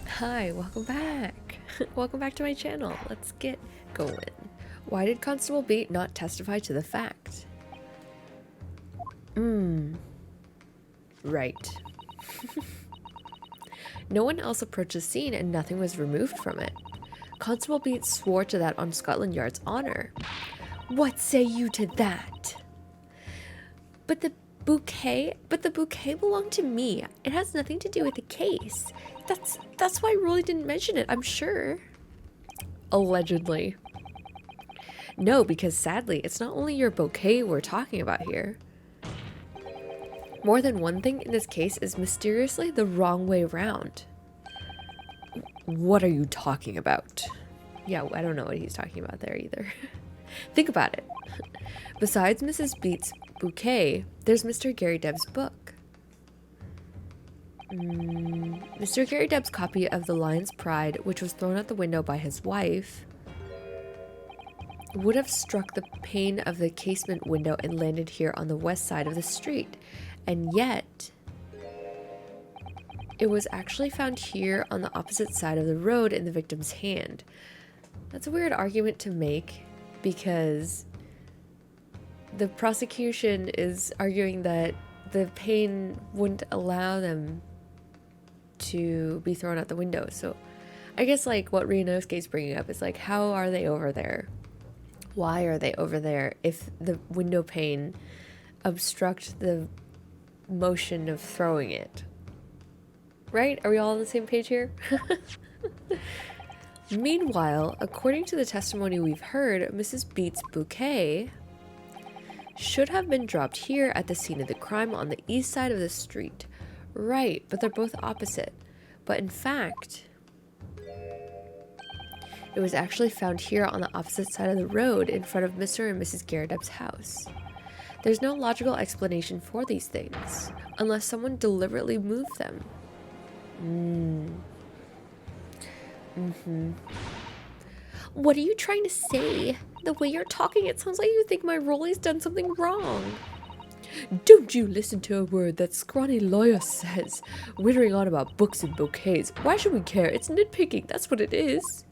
Hi, welcome back. Welcome back to my channel. Let's get going. Why did Constable Beat not testify to the fact? Right. No one else approached the scene and nothing was removed from it. Constable Beat swore to that on Scotland Yard's honor. What say you to that? But the bouquet belonged to me. It has nothing to do with the case. That's why Rolly didn't mention it, I'm sure. Allegedly. No, because sadly, it's not only your bouquet we're talking about here. More than one thing in this case is mysteriously the wrong way round. What are you talking about? Yeah, I don't know what he's talking about there either. Think about it. Besides Mrs. Beat's bouquet, there's Mr. Gary Deb's book. Mr. Gary Deb's copy of The Lion's Pride, which was thrown out the window by his wife, would have struck the pane of the casement window and landed here on the west side of the street. And yet, it was actually found here on the opposite side of the road in the victim's hand. That's a weird argument to make because the prosecution is arguing that the pane wouldn't allow them to be thrown out the window. So I guess like what Ryunosuke is bringing up is like, how are they over there? Why are they over there if the window pane obstruct the motion of throwing it? Right? Are we all on the same page here? Meanwhile, according to the testimony we've heard, Mrs. Beat's bouquet should have been dropped here at the scene of the crime on the east side of the street. Right, but they're both opposite. But in fact, it was actually found here on the opposite side of the road in front of Mr. and Mrs. Garrideb's house. There's no logical explanation for these things, unless someone deliberately moved them. What are you trying to say? The way you're talking, it sounds like you think my Rolly's done something wrong. Don't you listen to a word that scrawny lawyer says, wittering on about books and bouquets. Why should we care? It's nitpicking, that's what it is.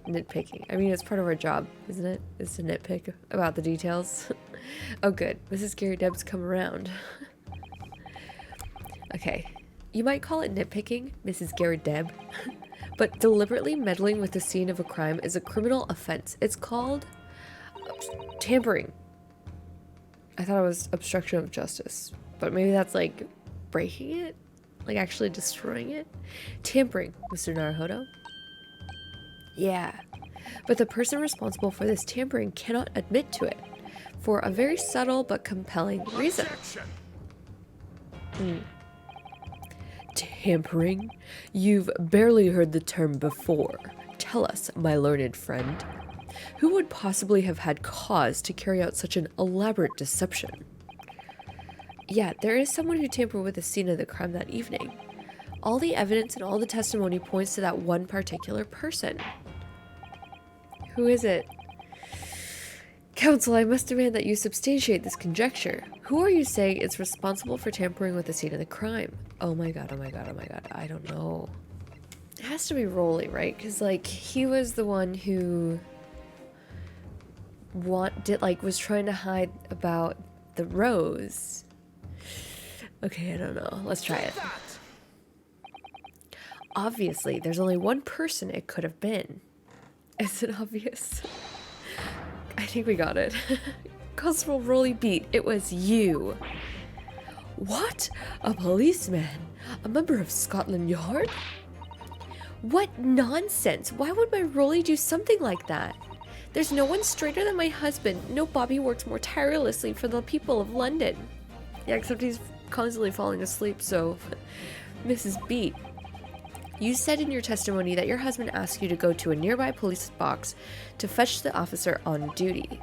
Nitpicking. I mean, it's part of our job, isn't it? It's to nitpick about the details. Oh, good. Mrs. Gary Deb's come around. Okay. You might call it nitpicking, Mrs. Gary Deb, but deliberately meddling with the scene of a crime is a criminal offense. It's called tampering. I thought it was obstruction of justice, but maybe that's like breaking it? Like actually destroying it? Tampering, Mr. Naruhodo. Yeah, but the person responsible for this tampering cannot admit to it for a very subtle but compelling reason. Tampering? You've barely heard the term before. Tell us, my learned friend, who would possibly have had cause to carry out such an elaborate deception? Yeah, there is someone who tampered with the scene of the crime that evening. All the evidence and all the testimony points to that one particular person. Who is it? Counsel, I must demand that you substantiate this conjecture. Who are you saying is responsible for tampering with the scene of the crime? Oh my god, oh my god, oh my god, I don't know. It has to be Rolly, right? Because, like, he was the one who was trying to hide about the rose. Okay, I don't know. Let's try it. Obviously, there's only one person it could have been. Is it obvious? I think we got it. Constable Rolly Beat, it was you. What? A policeman? A member of Scotland Yard? What nonsense! Why would my Rolly do something like that? There's no one straighter than my husband. No Bobby works more tirelessly for the people of London. Yeah, except he's constantly falling asleep, so... Mrs. Beat, you said in your testimony that your husband asked you to go to a nearby police box to fetch the officer on duty.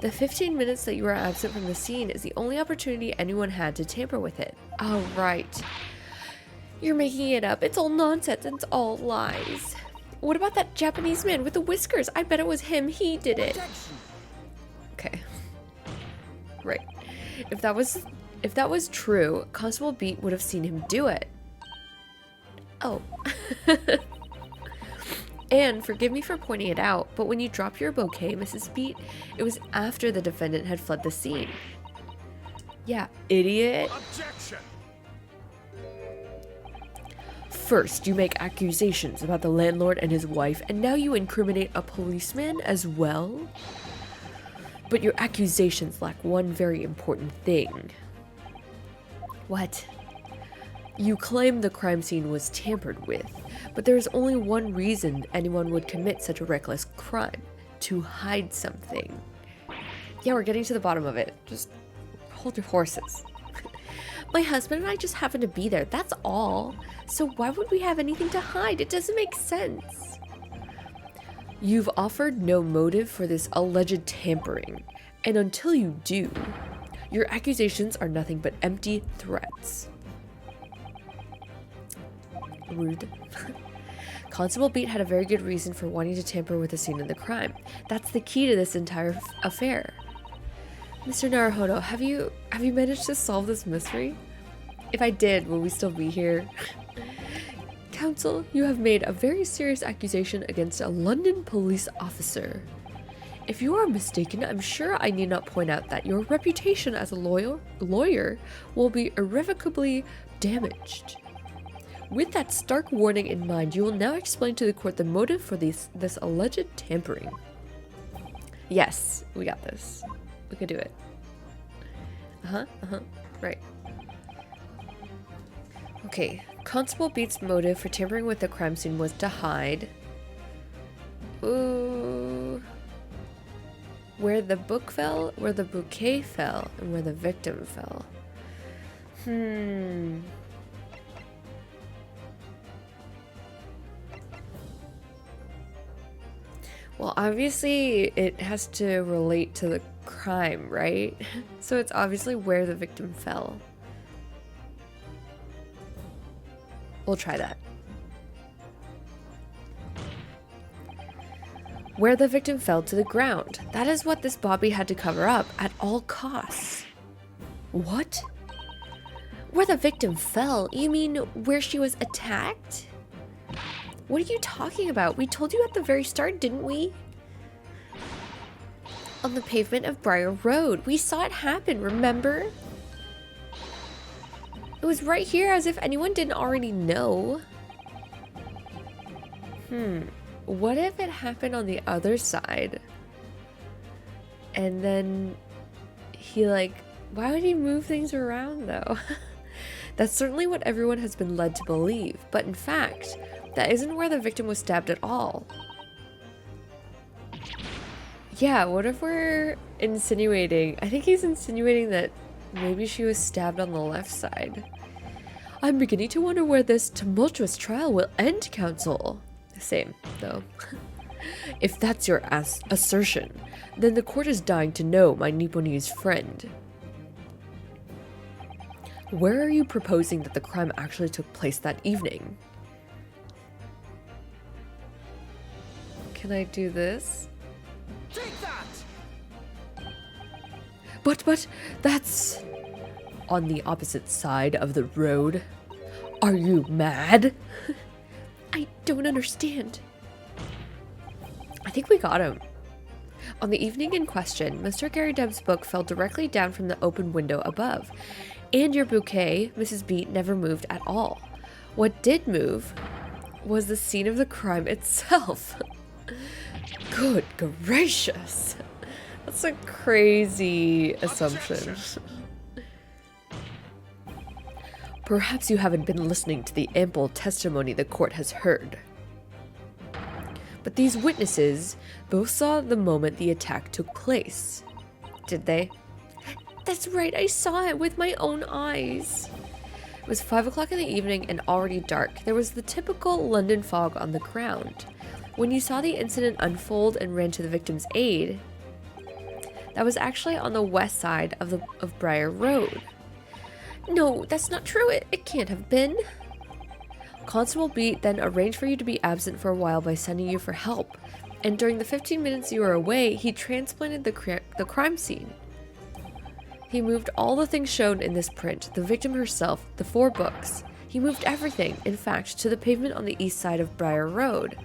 The 15 minutes that you were absent from the scene is the only opportunity anyone had to tamper with it. Oh, right. You're making it up. It's all nonsense. It's all lies. What about that Japanese man with the whiskers? I bet it was him. He did it. Okay. Right. If that was If that was true, Constable Beat would have seen him do it. Oh. And forgive me for pointing it out, but when you dropped your bouquet, Mrs. Beat, it was after the defendant had fled the scene. Yeah, idiot. Objection. First, you make accusations about the landlord and his wife, and now you incriminate a policeman as well? But your accusations lack one very important thing. What? You claim the crime scene was tampered with, but there is only one reason anyone would commit such a reckless crime: to hide something. Yeah, we're getting to the bottom of it. Just hold your horses. My husband and I just happened to be there, that's all. So why would we have anything to hide? It doesn't make sense. You've offered no motive for this alleged tampering, and until you do, your accusations are nothing but empty threats. Rude. Constable Beat had a very good reason for wanting to tamper with the scene of the crime. That's the key to this entire affair. Mr. Naruhodo, have you managed to solve this mystery? If I did, will we still be here? Counsel, you have made a very serious accusation against a London police officer. If you are mistaken, I'm sure I need not point out that your reputation as a lawyer will be irrevocably damaged. With that stark warning in mind, you will now explain to the court the motive for this alleged tampering. Yes, we got this. We can do it. Right. Okay, Constable Beat's motive for tampering with the crime scene was to hide. Ooh. Where the book fell, where the bouquet fell, and where the victim fell. Well, obviously it has to relate to the crime, right? So it's obviously where the victim fell. We'll try that. Where the victim fell to the ground. That is what this Bobby had to cover up at all costs. What? Where the victim fell? You mean where she was attacked? What are you talking about? We told you at the very start, didn't we? On the pavement of Briar Road. We saw it happen, remember? It was right here, as if anyone didn't already know. What if it happened on the other side? And then he why would he move things around though? That's certainly what everyone has been led to believe, but in fact, that isn't where the victim was stabbed at all. Yeah, what if we're insinuating? I think he's insinuating that maybe she was stabbed on the left side. I'm beginning to wonder where this tumultuous trial will end, counsel. Same, though. If that's your assertion, then the court is dying to know, my Nipponese friend. Where are you proposing that the crime actually took place that evening? Can I do this? Take that! But that's on the opposite side of the road. Are you mad? I don't understand. I think we got him. On the evening in question, Mr. Gary Deb's book fell directly down from the open window above, and your bouquet, Mrs. Beat, never moved at all. What did move was the scene of the crime itself. Good gracious. That's a crazy assumption. Perhaps you haven't been listening to the ample testimony the court has heard. But these witnesses both saw the moment the attack took place. Did they? That's right, I saw it with my own eyes. It was 5 o'clock in the evening and already dark. There was the typical London fog on the ground. When you saw the incident unfold and ran to the victim's aid, that was actually on the west side of Briar Road. No, that's not true. It can't have been. Constable Beat then arranged for you to be absent for a while by sending you for help, and during the 15 minutes you were away, he transplanted the crime scene. He moved all the things shown in this print, the victim herself, the 4 books. He moved everything, in fact, to the pavement on the east side of Briar Road.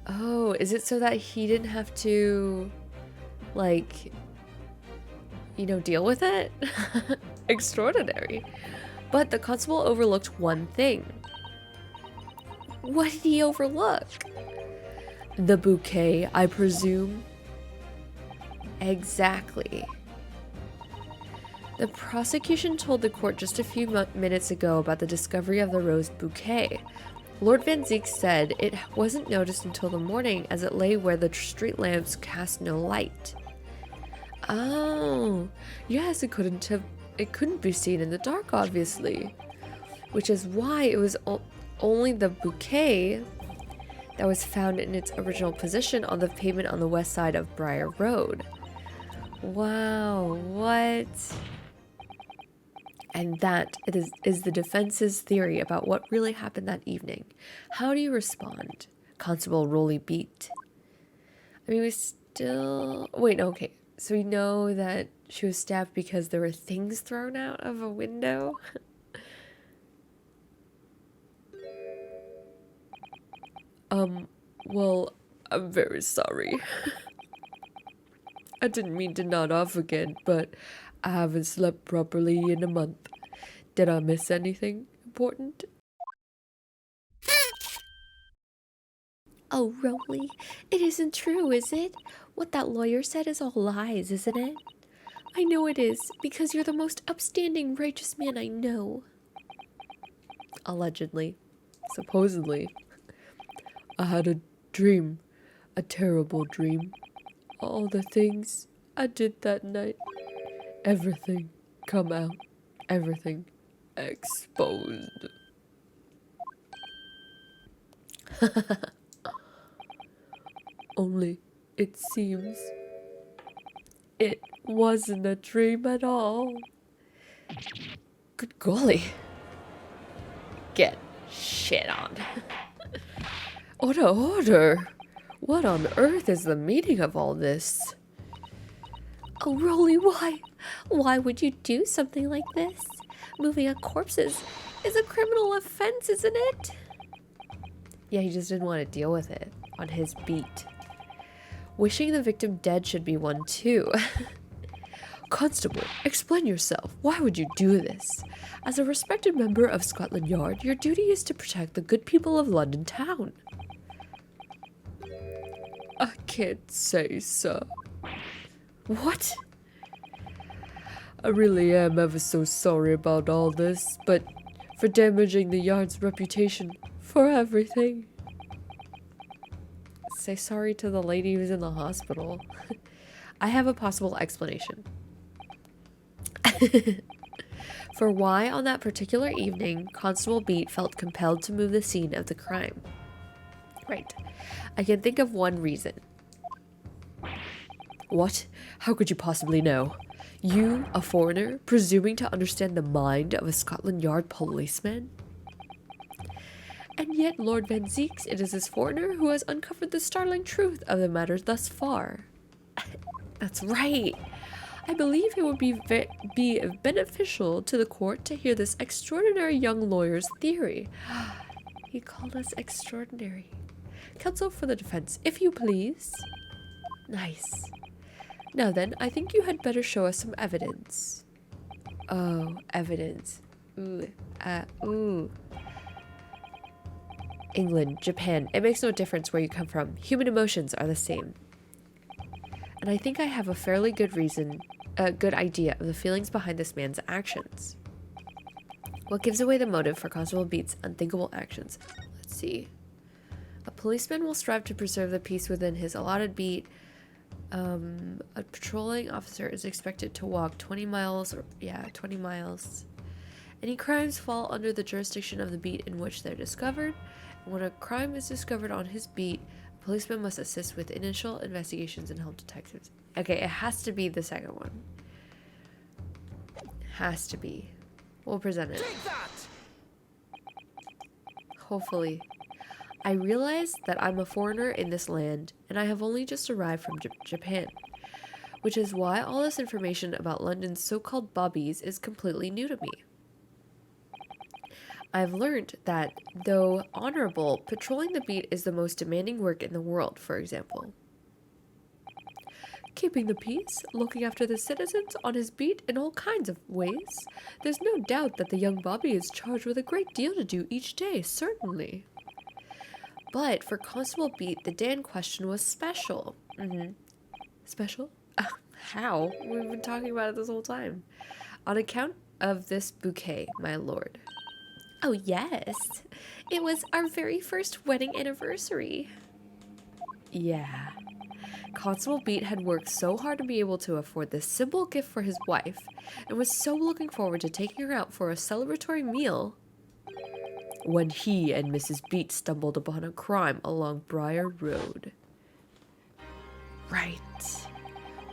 Oh, is it so that he didn't have to, like, you know, deal with it? Extraordinary. But the constable overlooked one thing. What did he overlook? The bouquet, I presume? Exactly. The prosecution told the court just a few minutes ago about the discovery of the rose bouquet. Lord Van Zeek said it wasn't noticed until the morning as it lay where the street lamps cast no light. Oh, yes, it couldn't be seen in the dark, obviously. Which is why it was only the bouquet that was found in its original position on the pavement on the west side of Briar Road. Wow, what? And that is the defense's theory about what really happened that evening. How do you respond? Constable Rolly beat. I mean, we still... Wait, no, okay. So we know that she was stabbed because there were things thrown out of a window? Well, I'm very sorry. I didn't mean to nod off again, but I haven't slept properly in a month. Did I miss anything important? Oh, Rolly, it isn't true, is it? What that lawyer said is all lies, isn't it? I know it is, because you're the most upstanding, righteous man I know. Allegedly. Supposedly. I had a dream. A terrible dream. All the things I did that night. Everything come out. Everything exposed. Only it seems it wasn't a dream at all. Good golly. Get shit on. Order. What on earth is the meaning of all this? Oh, Rolly, why? Why would you do something like this? Moving a corpse is a criminal offense, isn't it? Yeah, he just didn't want to deal with it on his beat. Wishing the victim dead should be one too. Constable, explain yourself. Why would you do this? As a respected member of Scotland Yard, your duty is to protect the good people of London town. I can't say, sir. What? I really am ever so sorry about all this, but for damaging the Yard's reputation, for everything. Say sorry to the lady who's in the hospital. I have a possible explanation. For why on that particular evening, Constable Beat felt compelled to move the scene of the crime. Right. I can think of one reason. What? How could you possibly know? You, a foreigner, presuming to understand the mind of a Scotland Yard policeman? And yet Lord Van Zeeks, it is this foreigner who has uncovered the startling truth of the matter thus far. That's right. I believe it would be beneficial to the court to hear this extraordinary young lawyer's theory. He called us extraordinary. Counsel for the defense, if you please. Nice. Now then, I think you had better show us some evidence. Oh, evidence. Ooh. England, Japan, it makes no difference where you come from. Human emotions are the same. And I think I have a fairly good idea of the feelings behind this man's actions. What gives away the motive for Constable Beat's unthinkable actions? Let's see. A policeman will strive to preserve the peace within his allotted beat. A patrolling officer is expected to walk 20 miles. Any crimes fall under the jurisdiction of the beat in which they're discovered. And when a crime is discovered on his beat, a policeman must assist with initial investigations and help detectives. Okay, it has to be the second one. Has to be. We'll present it. Take that! Hopefully. I realize that I'm a foreigner in this land, and I have only just arrived from Japan. which is why all this information about London's so-called bobbies is completely new to me. I've learned that, though honorable, patrolling the beat is the most demanding work in the world, for example. Keeping the peace, looking after the citizens on his beat in all kinds of ways. There's no doubt that the young Bobby is charged with a great deal to do each day, certainly. But for Constable Beat, the day in question was special. Special? How? We've been talking about it this whole time. On account of this bouquet, my lord. Oh yes, it was our very first wedding anniversary. Yeah. Constable Beat had worked so hard to be able to afford this simple gift for his wife, and was so looking forward to taking her out for a celebratory meal, when he and Mrs. Beat stumbled upon a crime along Briar Road. Right.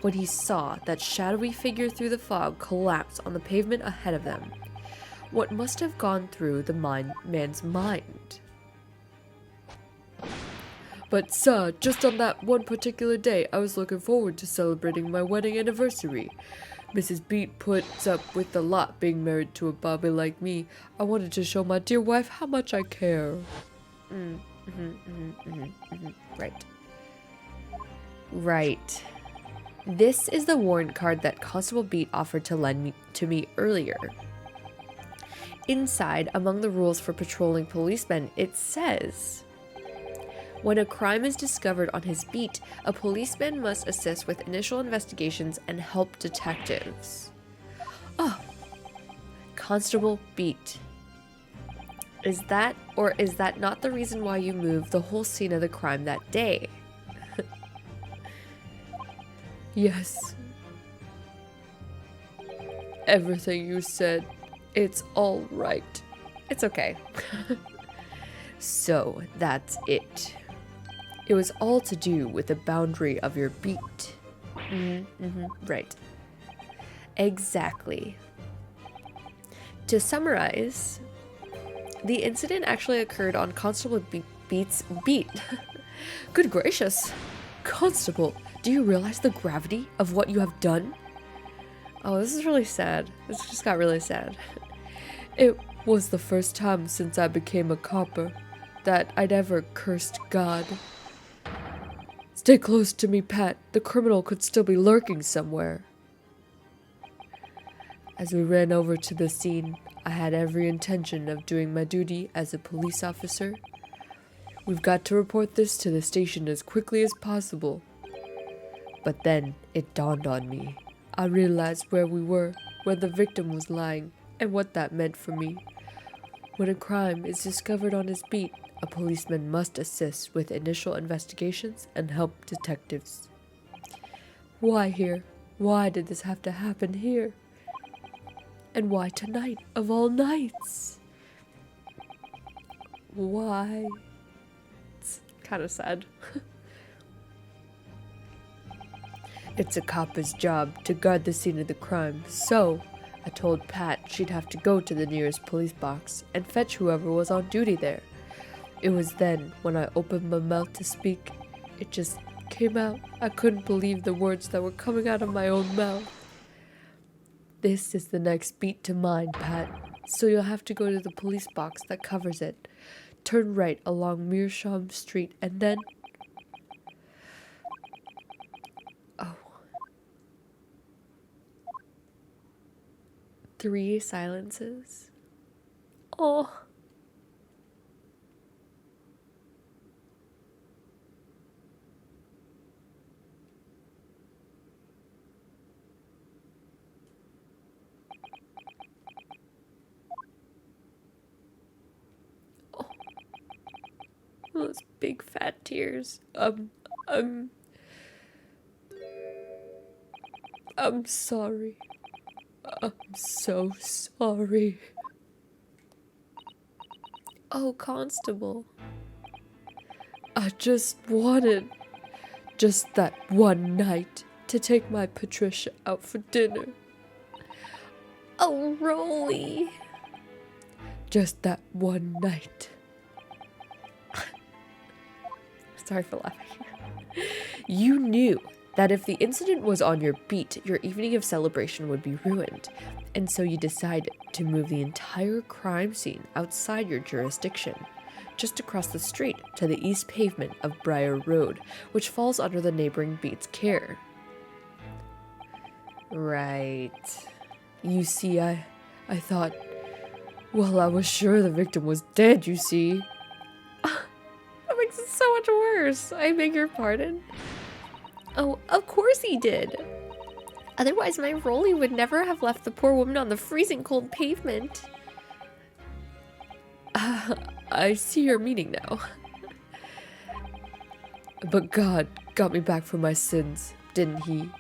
When he saw that shadowy figure through the fog collapse on the pavement ahead of them. What must have gone through the man's mind? But sir, just on that one particular day, I was looking forward to celebrating my wedding anniversary. Mrs. Beat puts up with a lot being married to a bobby like me. I wanted to show my dear wife how much I care. Right. Right. This is the warrant card that Constable Beat offered to lend to me earlier. Inside, among the rules for patrolling policemen, it says, when a crime is discovered on his beat, a policeman must assist with initial investigations and help detectives. Oh, Constable Beat. Is that not the reason why you moved the whole scene of the crime that day? Yes. Everything you said, it's all right. It's okay. So, that's it. It was all to do with the boundary of your beat. Right. Exactly. To summarize, the incident actually occurred on Constable Beat's beat. Good gracious. Constable, do you realize the gravity of what you have done? Oh, this is really sad. This just got really sad. It was the first time since I became a copper that I'd ever cursed God. Stay close to me, Pat. The criminal could still be lurking somewhere. As we ran over to the scene, I had every intention of doing my duty as a police officer. We've got to report this to the station as quickly as possible. But then it dawned on me. I realized where we were, where the victim was lying, and what that meant for me. When a crime is discovered on his beat, a policeman must assist with initial investigations and help detectives. Why here? Why did this have to happen here? And why tonight, of all nights? Why? It's kind of sad. It's a copper's job to guard the scene of the crime, so I told Pat she'd have to go to the nearest police box and fetch whoever was on duty there. It was then, when I opened my mouth to speak, it just came out. I couldn't believe the words that were coming out of my own mouth. This is the next beat to mine, Pat, so you'll have to go to the police box that covers it. Turn right along Meerschaum Street and then... Oh. 3 silences. Oh. Those big fat tears. I'm sorry. I'm so sorry. Oh, Constable. I just wanted, just that one night, to take my Patricia out for dinner. Oh, Rolly. Just that one night. Sorry for laughing. You knew that if the incident was on your beat, your evening of celebration would be ruined, and so you decide to move the entire crime scene outside your jurisdiction, just across the street to the east pavement of Briar Road, which falls under the neighboring beat's care. Right. You see, I thought, well, I was sure the victim was dead, you see. That makes it so much worse. I beg your pardon. Oh, of course he did. Otherwise, my Rolly would never have left the poor woman on the freezing cold pavement. I see your meaning now. But God got me back from my sins, didn't he?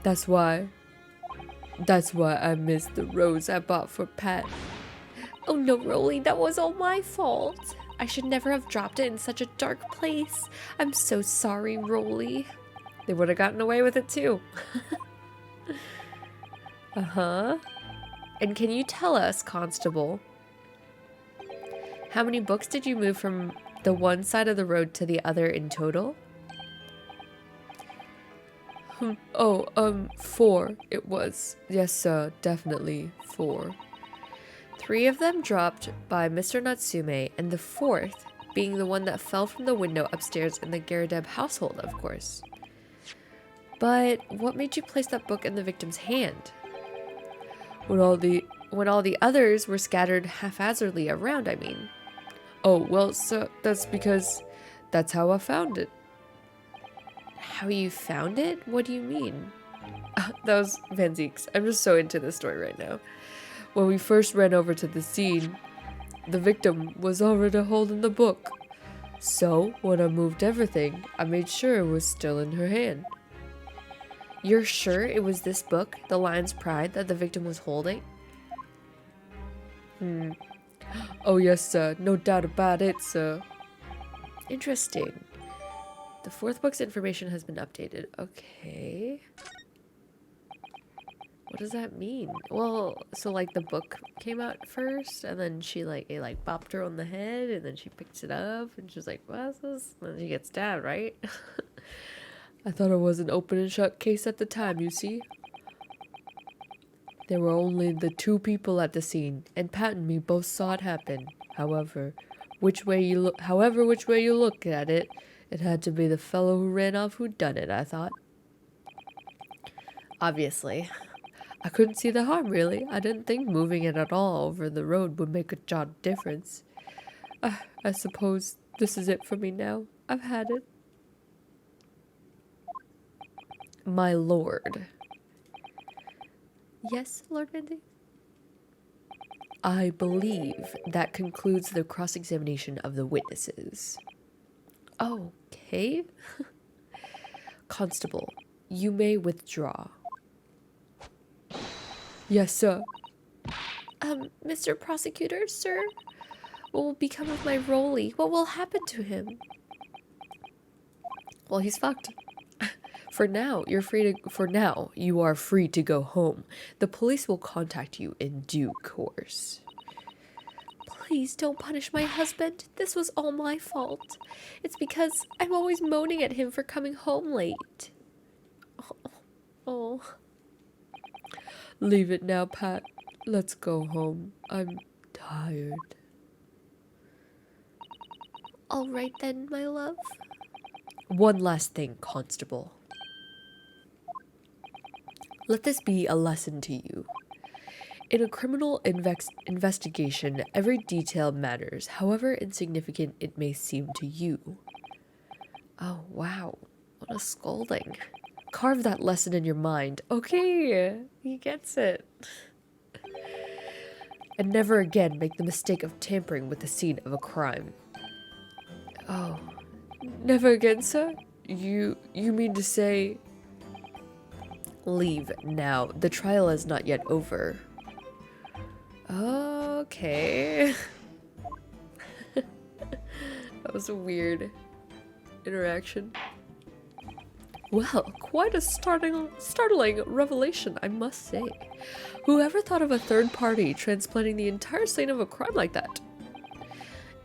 That's why I missed the rose I bought for Pat. Oh no, Rolly, that was all my fault. I should never have dropped it in such a dark place. I'm so sorry, Rolly. They would have gotten away with it too. Uh-huh. And can you tell us, Constable, how many books did you move from the one side of the road to the other in total? 4 it was. Yes, sir, definitely 4. 3 of them dropped by Mr. Natsume, and the 4th being the one that fell from the window upstairs in the Garadeb household, of course. But what made you place that book in the victim's hand? When all the others were scattered haphazardly around, I mean. Oh, well, so that's because that's how I found it. How you found it? What do you mean? That was Van Zeek's. I'm just so into this story right now. When we first ran over to the scene, the victim was already holding the book. So, when I moved everything, I made sure it was still in her hand. You're sure it was this book, The Lion's Pride, that the victim was holding? Oh yes, sir. No doubt about it, sir. Interesting. The 4th book's information has been updated. Okay. What does that mean? Well, so like the book came out first, and then it bopped her on the head, and then she picks it up, and she's like, what's this? And then she gets stabbed, right? I thought it was an open and shut case at the time, you see. There were only the 2 people at the scene, and Pat and me both saw it happen. However, which way you look at it, it had to be the fellow who ran off who done it, I thought. Obviously. I couldn't see the harm, really. I didn't think moving it at all over the road would make a jot of difference. I suppose this is it for me now. I've had it. My lord. Yes, Lord Wendy? I believe that concludes the cross-examination of the witnesses. Okay. Constable, you may withdraw. Yes, sir. Mr. Prosecutor, sir? What will become of my Rolly? What will happen to him? Well, he's fucked. For now, you are free to go home. The police will contact you in due course. Please don't punish my husband. This was all my fault. It's because I'm always moaning at him for coming home late. Oh. Leave it now, Pat. Let's go home. I'm tired. All right then, my love. One last thing, Constable. Let this be a lesson to you. In a criminal investigation, every detail matters, however insignificant it may seem to you. Oh, wow. What a scolding. Carve that lesson in your mind. Okay, he gets it. And never again make the mistake of tampering with the scene of a crime. Oh, never again, sir? You mean to say... Leave now. The trial is not yet over. Okay. That was a weird interaction. Well, quite a startling revelation, I must say. Whoever thought of a third party transplanting the entire scene of a crime like that?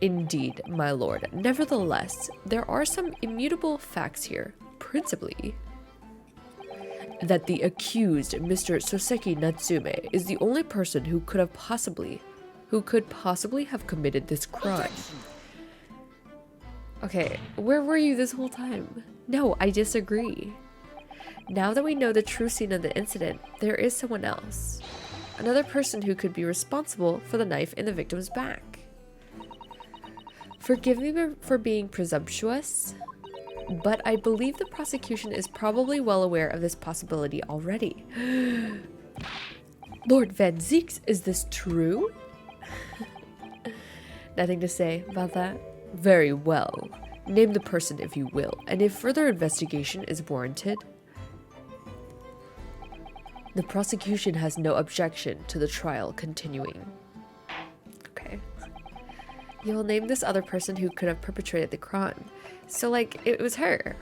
Indeed, my lord. Nevertheless, there are some immutable facts here. Principally, that the accused, Mr. Soseki Natsume, is the only person who could possibly have committed this crime. Okay, where were you this whole time? No, I disagree. Now that we know the true scene of the incident, there is someone else. Another person who could be responsible for the knife in the victim's back. Forgive me for being presumptuous, but I believe the prosecution is probably well aware of this possibility already. Lord Van Zieks, is this true? Nothing to say about that? Very well. Name the person if you will, and if further investigation is warranted. The prosecution has no objection to the trial continuing. Okay. You will name this other person who could have perpetrated the crime. So, like, it was her.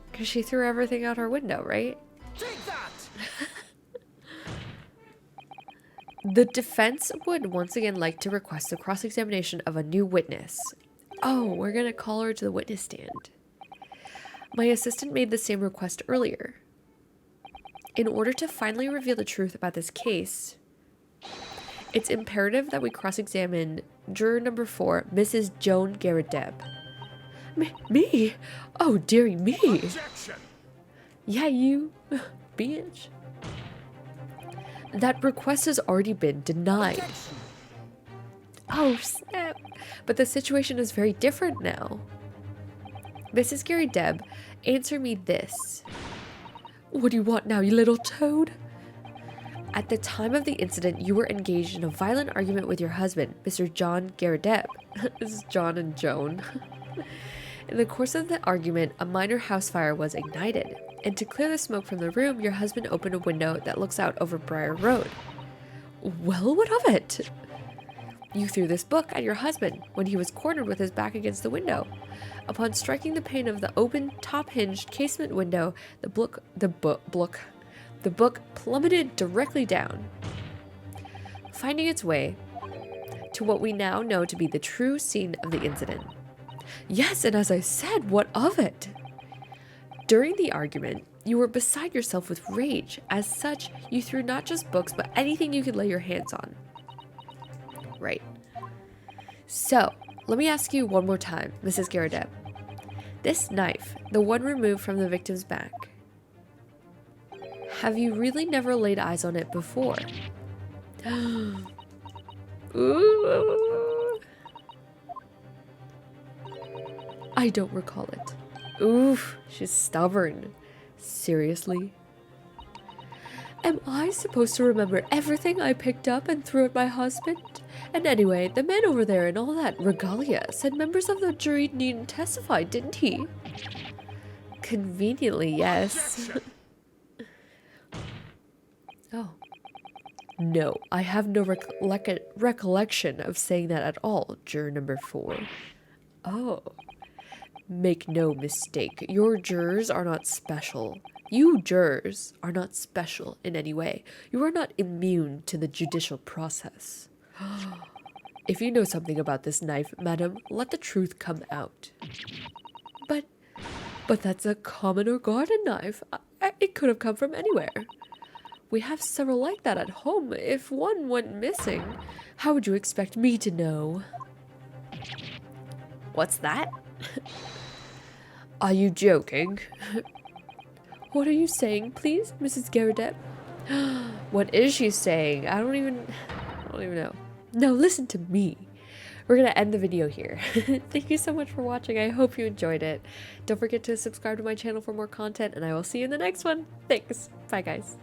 Because she threw everything out her window, right? Take that! The defense would once again like to request the cross-examination of a new witness. Oh, we're gonna call her to the witness stand. My assistant made the same request earlier. In order to finally reveal the truth about this case, it's imperative that we cross-examine juror number 4, Mrs. Joan Garrett-Deb. Me? Oh, dearie me. Objection! Yeah, you bitch. That request has already been denied. Objection! Oh, snap. But the situation is very different now. Mrs. Garrett-Deb, answer me this. What do you want now, you little toad? At the time of the incident, you were engaged in a violent argument with your husband, Mr. John Garrett-Deb. This is John and Joan. In the course of the argument, a minor house fire was ignited, and to clear the smoke from the room, your husband opened a window that looks out over Briar Road. Well, what of it? You threw this book at your husband when he was cornered with his back against the window. Upon striking the pane of the open, top-hinged casement window, the book plummeted directly down, finding its way to what we now know to be the true scene of the incident. Yes, and as I said, what of it? During the argument, you were beside yourself with rage. As such, you threw not just books, but anything you could lay your hands on. Right. So, let me ask you one more time, Mrs. Garrett-Deb. This knife, the one removed from the victim's back, have you really never laid eyes on it before? Ooh. I don't recall it. Oof, she's stubborn. Seriously? Am I supposed to remember everything I picked up and threw at my husband? And anyway, the man over there in all that regalia said members of the jury needn't testify, didn't he? Conveniently, yes. Oh. No, I have no recollection of saying that at all, juror number 4. Oh. Make no mistake, your jurors are not special. You jurors are not special in any way. You are not immune to the judicial process. If you know something about this knife, madam, let the truth come out. But that's a common or garden knife. It could have come from anywhere. We have several like that at home. If one went missing, how would you expect me to know? What's that? Are you joking? What are you saying, please, Mrs. Garrett-Deb? What is she saying? I don't even know. No, listen to me. We're gonna end the video here. Thank you so much for watching. I hope you enjoyed it. Don't forget to subscribe to my channel for more content, and I will see you in the next one. Thanks. Bye, guys.